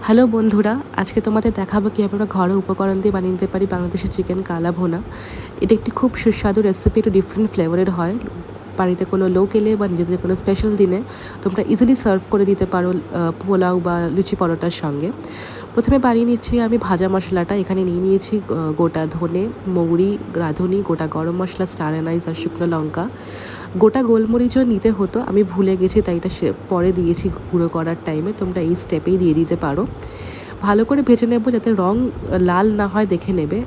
Hello বন্ধুরা, আজকে তোমাদের দেখাবো কীভাবে আমরা ঘরে উপকরণ দিয়ে বানিয়ে নিতে পারি বাংলাদেশের চিকেন কালা ভুনা। এটা একটি খুব সুস্বাদু রেসিপি, একটু ডিফারেন্ট ফ্লেভারের হয়। বাড়িতে কোনো লোক এলে বা নিজেদের কোনো স্পেশাল দিনে তোমরা ইজিলি সার্ভ করে দিতে পারো পোলাও বা লুচি পরোটার সঙ্গে। প্রথমে বানিয়ে নিচ্ছি আমি ভাজা মশলাটা। এখানে নিয়ে নিয়েছি গোটা ধনে, মৌরি, রাঁধুনি, গোটা গরম মশলা, স্টার অ্যানাইস আর শুকনো লঙ্কা। গোটা গোলমরিচও নিতে হতো, আমি ভুলে গেছি তাই এটা পরে দিয়েছি গুঁড়ো করার টাইমে। তোমরা এই স্টেপেই দিয়ে দিতে পারো। ভালো করে ভেজে নেব যাতে রং লাল না হয়, দেখে নেবে।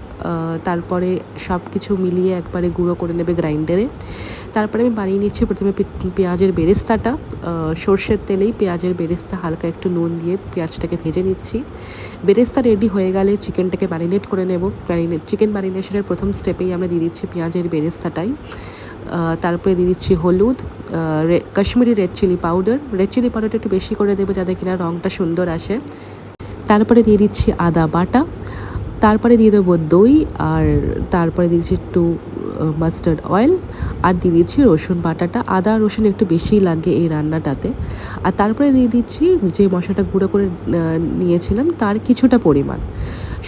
তারপরে সব কিছু মিলিয়ে একবারে গুঁড়ো করে নেবে গ্রাইন্ডারে। তারপরে আমি বানিয়ে নিচ্ছি প্রথমে পেঁয়াজের বেরেস্তাটা। সর্ষের তেলেই পেঁয়াজের বেরেস্তা হালকা একটু নুন দিয়ে পেঁয়াজটাকে ভেজে নিচ্ছি। বেরেস্তা রেডি হয়ে গেলে চিকেনটাকে ম্যারিনেট করে নেব। চিকেন ম্যারিনেশনের প্রথম স্টেপেই আমরা দিয়ে দিচ্ছি পেঁয়াজের বেরেস্তাটাই। তারপরে দিয়ে দিচ্ছি হলুদ, Kashmiri red chilli powder. Red chilli পাউডারটা একটু বেশি করে দেবো যাতে কিনা রঙটা সুন্দর আসে। তারপরে দিয়ে দিচ্ছি আদা বাটা। তারপরে দিয়ে দেবো দই, আর তারপরে দিচ্ছি একটু মাস্টার্ড অয়েল, আর দিয়ে দিচ্ছি রসুন বাটাটা। আদা রসুন একটু বেশি লাগে এই রান্নাটাতে। আর তারপরে দিয়ে দিচ্ছি যে মশলাটা গুঁড়ো করে নিয়েছিলাম তার কিছুটা পরিমাণ।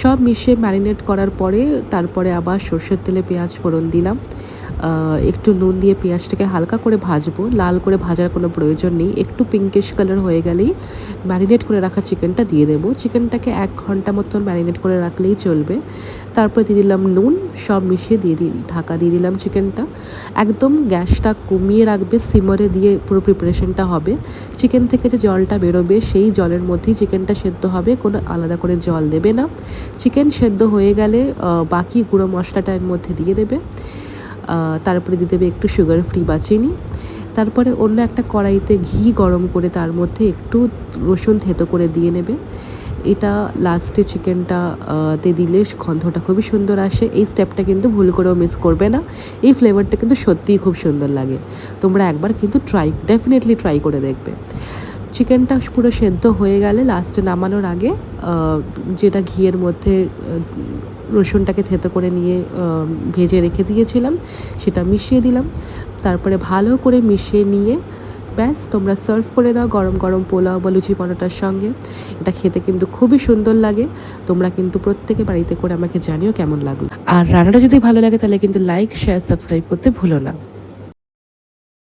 সব মিশিয়ে ম্যারিনেট করার পরে তারপরে আবার সর্ষের তেলে পেঁয়াজ ফোড়ন দিলাম। একটু নুন দিয়ে পেঁয়াজটাকে হালকা করে ভাজবো, লাল করে ভাজার কোনো প্রয়োজন নেই। একটু পিঙ্কিশ কালার হয়ে গেলেই ম্যারিনেট করে রাখা চিকেনটা দিয়ে দেবো। চিকেনটাকে 1 ঘন্টা মতন ম্যারিনেট করে রাখলেই চলবে। তারপরে দিয়ে দিলাম নুন, সব মিশিয়ে ঢাকা দিয়ে দিলাম চিকেনটা। একদম গ্যাসটা কমিয়ে রাখবে, সিমারে দিয়ে পুরো প্রিপারেশনটা হবে। চিকেন থেকে যে জলটা বেরোবে সেই জলের মধ্যেই চিকেনটা সেদ্ধ হবে, কোনো আলাদা করে জল দেবে না। চিকেন সেদ্ধ হয়ে গেলে বাকি গুঁড়ো মশলাটা এর মধ্যে দিয়ে দেবে। তারপরে দিয়ে দেবে একটু সুগার ফ্রি বা চিনি। তারপরে অন্য একটা কড়াইতে ঘি গরম করে তার মধ্যে একটু রসুন থেতো করে দিয়ে নেবে। এটা লাস্টে চিকেনটা তে দিলে গন্ধটা খুবই সুন্দর আসে। এই স্টেপটা কিন্তু ভুল করেও মিস করবে না। এই ফ্লেভারটা কিন্তু সত্যিই খুব সুন্দর লাগে। তোমরা একবার কিন্তু ডেফিনেটলি ট্রাই করে দেখবে। চিকেনটা পুরো সেদ্ধ হয়ে গেলে লাস্টে নামানোর আগে যেটা ঘিয়ের মধ্যে রসুনটাকে থেতো করে নিয়ে ভেজে রেখে দিয়েছিলাম সেটা মিশিয়ে দিলাম। তারপরে ভালো করে মিশিয়ে নিয়ে ব্যাস তোমরা সার্ভ করে দাও গরম গরম পোলাও বা লুচি পরোটার সঙ্গে। এটা খেতে কিন্তু খুবই সুন্দর লাগে। তোমরা কিন্তু প্রত্যেকে বাড়িতে করে আমাকে জানিও কেমন লাগলো। আর রান্নাটা যদি ভালো লাগে তাহলে কিন্তু লাইক, শেয়ার, সাবস্ক্রাইব করতে ভুলো না।